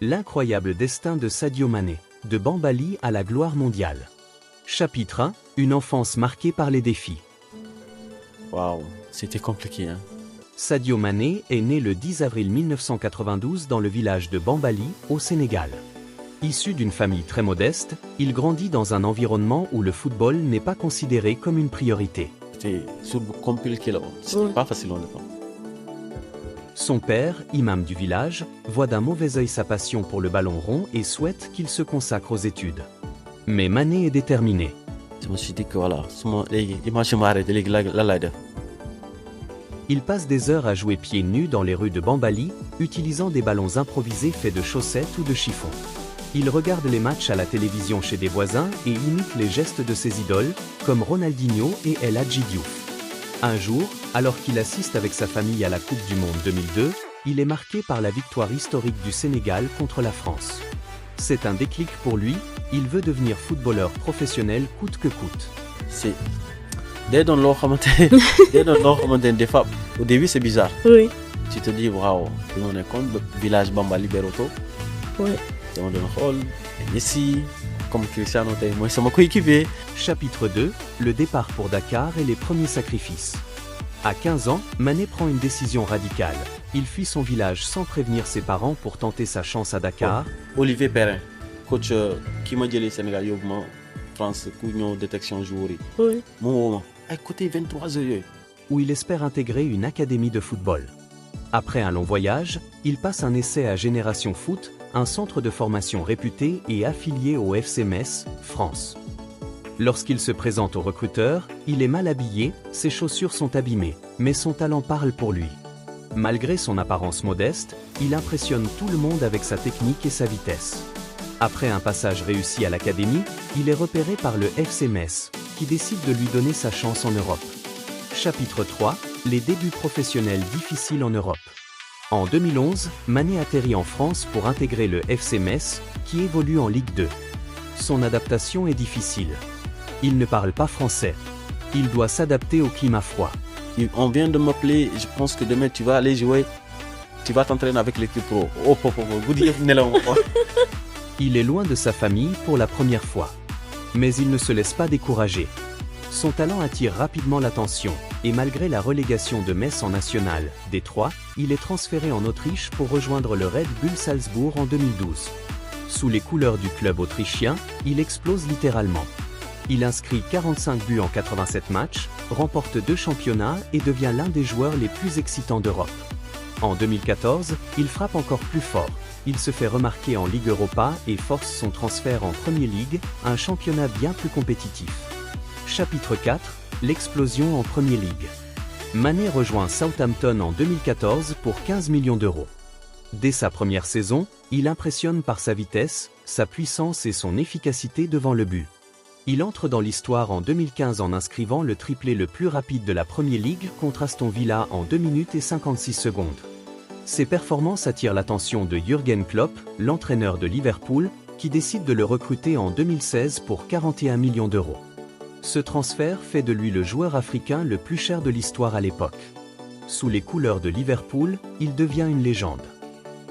L'incroyable destin de Sadio Mané, de Bambali à la gloire mondiale. Chapitre 1, une enfance marquée par les défis. Waouh, c'était compliqué, hein. Sadio Mané est né le 10 avril 1992 dans le village de Bambali, au Sénégal. Issu d'une famille très modeste, il grandit dans un environnement où le football n'est pas considéré comme une priorité. C'était compliqué là-bas, c'était pas facile honnêtement. Son père, imam du village, voit d'un mauvais œil sa passion pour le ballon rond et souhaite qu'il se consacre aux études. Mais Mané est déterminé. Je me suis dit que voilà, Il passe des heures à jouer pieds nus dans les rues de Bambali, utilisant des ballons improvisés faits de chaussettes ou de chiffon. Il regarde les matchs à la télévision chez des voisins et imite les gestes de ses idoles, comme Ronaldinho et El Hadji Diouf. Un jour, alors qu'il assiste avec sa famille à la Coupe du Monde 2002, il est marqué par la victoire historique du Sénégal contre la France. C'est un déclic pour lui, il veut devenir footballeur professionnel coûte que coûte. C'est... Dès dans l'eau, des fois, au début c'est bizarre. Oui. Tu te dis, waouh, on est comme le village Bambali Beroto. Oui. On est dans le hall, Messi, comme Cristiano, moi c'est mon coéquipier. Chapitre 2, le départ pour Dakar et les premiers sacrifices. À 15 ans, Mané prend une décision radicale. Il fuit son village sans prévenir ses parents pour tenter sa chance à Dakar. Olivier Perrin, coach qui m'a dit le Sénégal, France, détection joueur. Oui. Mon côté 23 heures. Où il espère intégrer une académie de football. Après un long voyage, il passe un essai à Génération Foot, un centre de formation réputé et affilié au FC Metz, France. Lorsqu'il se présente au recruteur, il est mal habillé, ses chaussures sont abîmées, mais son talent parle pour lui. Malgré son apparence modeste, il impressionne tout le monde avec sa technique et sa vitesse. Après un passage réussi à l'académie, il est repéré par le FC Metz, qui décide de lui donner sa chance en Europe. Chapitre 3, les débuts professionnels difficiles en Europe. En 2011, Mané atterrit en France pour intégrer le FC Metz, qui évolue en Ligue 2. Son adaptation est difficile. Il ne parle pas français. Il doit s'adapter au climat froid. On vient de m'appeler, je pense que demain tu vas aller jouer, tu vas t'entraîner avec l'équipe pro. Il est loin de sa famille pour la première fois. Mais il ne se laisse pas décourager. Son talent attire rapidement l'attention, et malgré la relégation de Metz en National, D3, il est transféré en Autriche pour rejoindre le Red Bull Salzbourg en 2012. Sous les couleurs du club autrichien, il explose littéralement. Il inscrit 45 buts en 87 matchs, remporte 2 championnats et devient l'un des joueurs les plus excitants d'Europe. En 2014, il frappe encore plus fort. Il se fait remarquer en Ligue Europa et force son transfert en Premier League, un championnat bien plus compétitif. Chapitre 4, l'explosion en Premier League. Mané rejoint Southampton en 2014 pour 15 millions d'euros. Dès sa première saison, il impressionne par sa vitesse, sa puissance et son efficacité devant le but. Il entre dans l'histoire en 2015 en inscrivant le triplé le plus rapide de la Premier League contre Aston Villa en 2 minutes et 56 secondes. Ses performances attirent l'attention de Jürgen Klopp, l'entraîneur de Liverpool, qui décide de le recruter en 2016 pour 41 millions d'euros. Ce transfert fait de lui le joueur africain le plus cher de l'histoire à l'époque. Sous les couleurs de Liverpool, il devient une légende.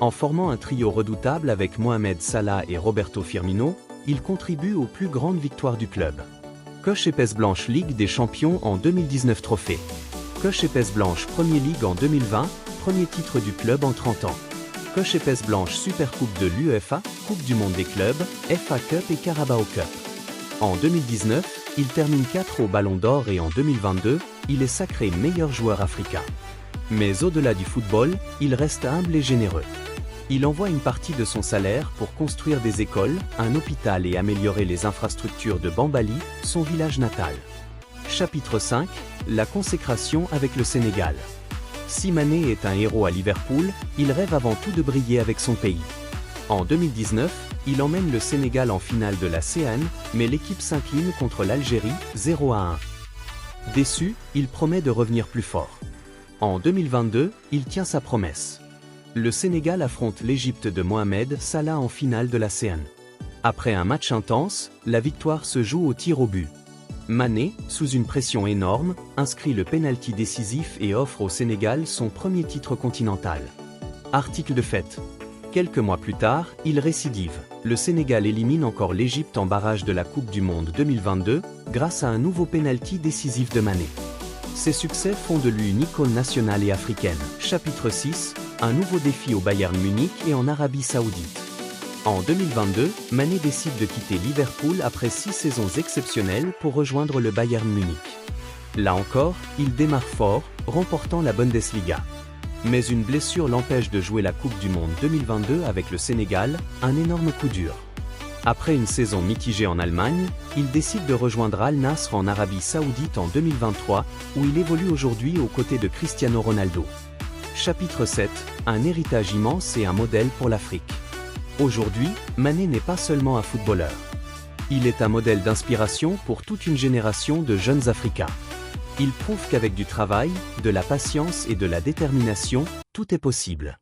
En formant un trio redoutable avec Mohamed Salah et Roberto Firmino, il contribue aux plus grandes victoires du club. Coche épaisse blanche Ligue des Champions en 2019 trophée. Coche épaisse blanche Premier League en 2020, premier titre du club en 30 ans. Coche épaisse blanche Super Coupe de l'UEFA, Coupe du Monde des clubs, FA Cup et Carabao Cup. En 2019, il termine 4 au Ballon d'Or et en 2022, il est sacré meilleur joueur africain. Mais au-delà du football, il reste humble et généreux. Il envoie une partie de son salaire pour construire des écoles, un hôpital et améliorer les infrastructures de Bambali, son village natal. Chapitre 5, la consécration avec le Sénégal. Si Mané est un héros à Liverpool, il rêve avant tout de briller avec son pays. En 2019, il emmène le Sénégal en finale de la CAN, mais l'équipe s'incline contre l'Algérie, 0-1. Déçu, il promet de revenir plus fort. En 2022, il tient sa promesse. Le Sénégal affronte l'Égypte de Mohamed Salah en finale de la CAN. Après un match intense, la victoire se joue au tir au but. Mané, sous une pression énorme, inscrit le pénalty décisif et offre au Sénégal son premier titre continental. Article de fête. Quelques mois plus tard, il récidive. Le Sénégal élimine encore l'Égypte en barrage de la Coupe du Monde 2022 grâce à un nouveau pénalty décisif de Mané. Ces succès font de lui une icône nationale et africaine. Chapitre 6, un nouveau défi au Bayern Munich et en Arabie Saoudite. En 2022, Mané décide de quitter Liverpool après 6 saisons exceptionnelles pour rejoindre le Bayern Munich. Là encore, il démarre fort, remportant la Bundesliga. Mais une blessure l'empêche de jouer la Coupe du Monde 2022 avec le Sénégal, un énorme coup dur. Après une saison mitigée en Allemagne, il décide de rejoindre Al Nasr en Arabie Saoudite en 2023, où il évolue aujourd'hui aux côtés de Cristiano Ronaldo. Chapitre 7, un héritage immense et un modèle pour l'Afrique. Aujourd'hui, Mané n'est pas seulement un footballeur. Il est un modèle d'inspiration pour toute une génération de jeunes Africains. Il prouve qu'avec du travail, de la patience et de la détermination, tout est possible.